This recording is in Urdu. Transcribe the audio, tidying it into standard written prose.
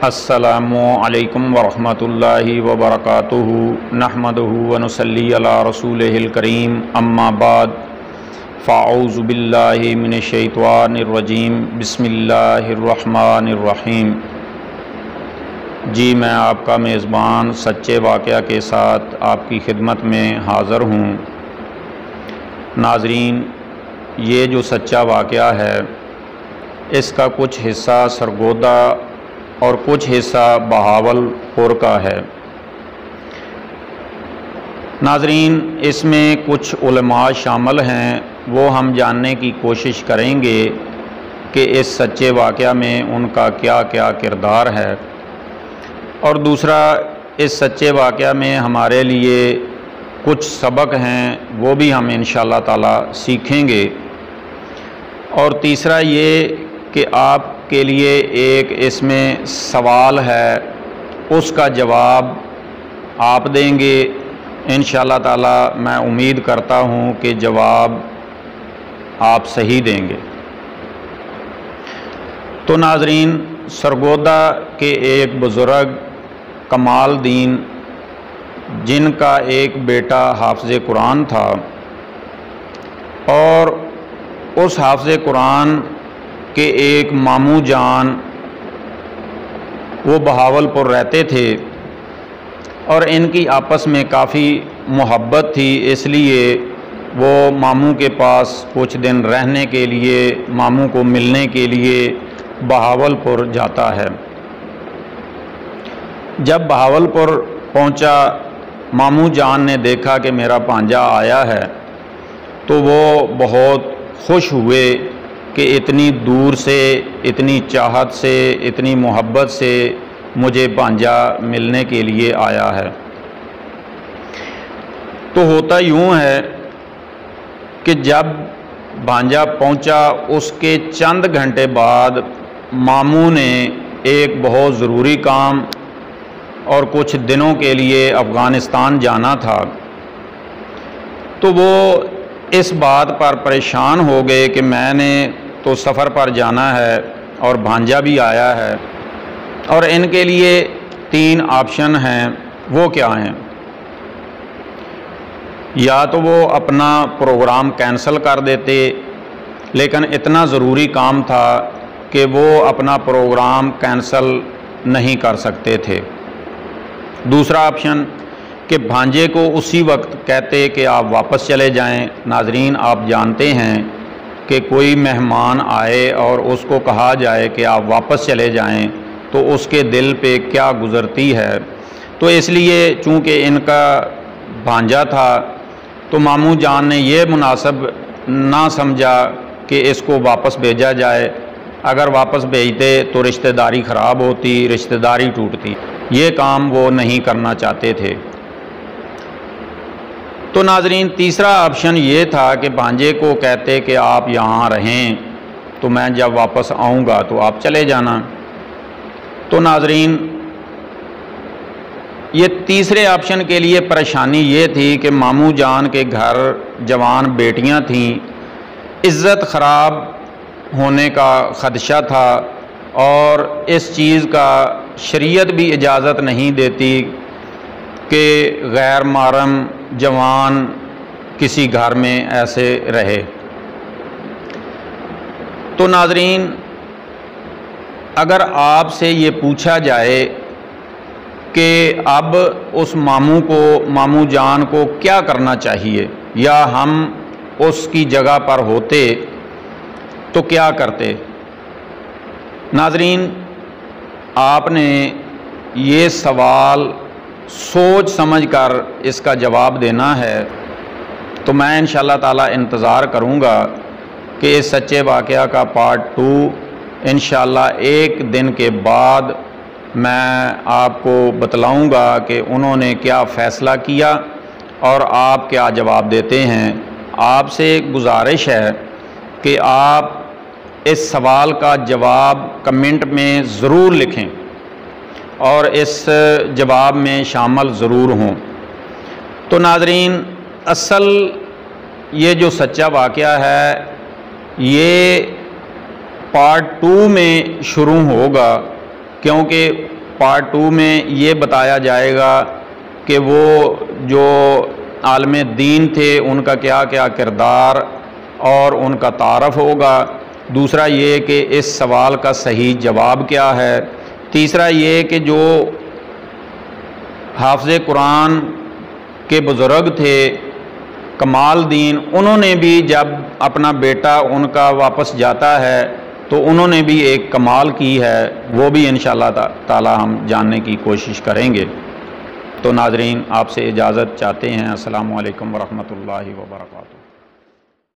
السلام علیکم ورحمۃ اللہ وبرکاتہ نحمدہ ونصلی علی رسولہ الکریم اما بعد فاعوذ باللہ من الشیطان الرجیم بسم اللہ الرحمن الرحیم۔ جی میں آپ کا میزبان سچے واقعہ کے ساتھ آپ کی خدمت میں حاضر ہوں۔ ناظرین، یہ جو سچا واقعہ ہے اس کا کچھ حصہ سرگودا اور کچھ حصہ بہاولپور کا ہے۔ ناظرین، اس میں کچھ علماء شامل ہیں، وہ ہم جاننے کی کوشش کریں گے کہ اس سچے واقعہ میں ان کا کیا کیا کردار ہے، اور دوسرا اس سچے واقعہ میں ہمارے لیے کچھ سبق ہیں، وہ بھی ہم انشاءاللہ تعالی سیکھیں گے، اور تیسرا یہ کہ آپ کے لیے ایک اس میں سوال ہے، اس کا جواب آپ دیں گے انشاءاللہ تعالی۔ میں امید کرتا ہوں کہ جواب آپ صحیح دیں گے۔ تو ناظرین، سرگودا کے ایک بزرگ کمال دین، جن کا ایک بیٹا حافظ قرآن تھا، اور اس حافظ قرآن کہ ایک ماموں جان وہ بہاولپور رہتے تھے، اور ان کی آپس میں کافی محبت تھی، اس لیے وہ ماموں کے پاس کچھ دن رہنے کے لیے، ماموں کو ملنے کے لیے بہاولپور جاتا ہے۔ جب بہاولپور پہنچا، ماموں جان نے دیکھا کہ میرا بھانجا آیا ہے، تو وہ بہت خوش ہوئے کہ اتنی دور سے، اتنی چاہت سے، اتنی محبت سے مجھے بھانجا ملنے کے لیے آیا ہے۔ تو ہوتا یوں ہے کہ جب بھانجا پہنچا، اس کے چند گھنٹے بعد ماموں نے ایک بہت ضروری کام اور کچھ دنوں کے لیے افغانستان جانا تھا، تو وہ اس بات پر پریشان ہو گئے کہ میں نے تو سفر پر جانا ہے اور بھانجا بھی آیا ہے، اور ان کے لیے 3 آپشن ہیں۔ وہ کیا ہیں؟ یا تو وہ اپنا پروگرام کینسل کر دیتے، لیکن اتنا ضروری کام تھا کہ وہ اپنا پروگرام کینسل نہیں کر سکتے تھے۔ دوسرا آپشن کہ بھانجے کو اسی وقت کہتے کہ آپ واپس چلے جائیں۔ ناظرین، آپ جانتے ہیں کہ کوئی مہمان آئے اور اس کو کہا جائے کہ آپ واپس چلے جائیں تو اس کے دل پہ کیا گزرتی ہے۔ تو اس لیے چونکہ ان کا بھانجا تھا، تو ماموں جان نے یہ مناسب نہ سمجھا کہ اس کو واپس بھیجا جائے۔ اگر واپس بھیجتے تو رشتہ داری خراب ہوتی، رشتہ داری ٹوٹتی، یہ کام وہ نہیں کرنا چاہتے تھے۔ تو ناظرین، تیسرا آپشن یہ تھا کہ بھانجے کو کہتے کہ آپ یہاں رہیں، تو میں جب واپس آؤں گا تو آپ چلے جانا۔ تو ناظرین، یہ تیسرے آپشن کے لیے پریشانی یہ تھی کہ ماموں جان کے گھر جوان بیٹیاں تھیں، عزت خراب ہونے کا خدشہ تھا، اور اس چیز کا شریعت بھی اجازت نہیں دیتی کہ غیر محرم جوان کسی گھر میں ایسے رہے۔ تو ناظرین، اگر آپ سے یہ پوچھا جائے کہ اب اس ماموں جان کو کیا کرنا چاہیے، یا ہم اس کی جگہ پر ہوتے تو کیا کرتے؟ ناظرین، آپ نے یہ سوال سوچ سمجھ کر اس کا جواب دینا ہے۔ تو میں انشاءاللہ تعالی انتظار کروں گا کہ اس سچے واقعہ کا پارٹ 2 انشاءاللہ ایک دن کے بعد میں آپ کو بتلاؤں گا کہ انہوں نے کیا فیصلہ کیا اور آپ کیا جواب دیتے ہیں۔ آپ سے گزارش ہے کہ آپ اس سوال کا جواب کمنٹ میں ضرور لکھیں اور اس جواب میں شامل ضرور ہوں۔ تو ناظرین، اصل یہ جو سچا واقعہ ہے یہ پارٹ 2 میں شروع ہوگا، کیونکہ پارٹ 2 میں یہ بتایا جائے گا کہ وہ جو عالم دین تھے ان کا کیا کیا کردار اور ان کا تعارف ہوگا، دوسرا یہ کہ اس سوال کا صحیح جواب کیا ہے، تیسرا یہ کہ جو حافظ قرآن کے بزرگ تھے کمال دین، انہوں نے بھی جب اپنا بیٹا ان کا واپس جاتا ہے تو انہوں نے بھی ایک کمال کی ہے، وہ بھی انشاءاللہ تعالی ہم جاننے کی کوشش کریں گے۔ تو ناظرین، آپ سے اجازت چاہتے ہیں۔ السلام علیکم ورحمۃ اللہ وبرکاتہ۔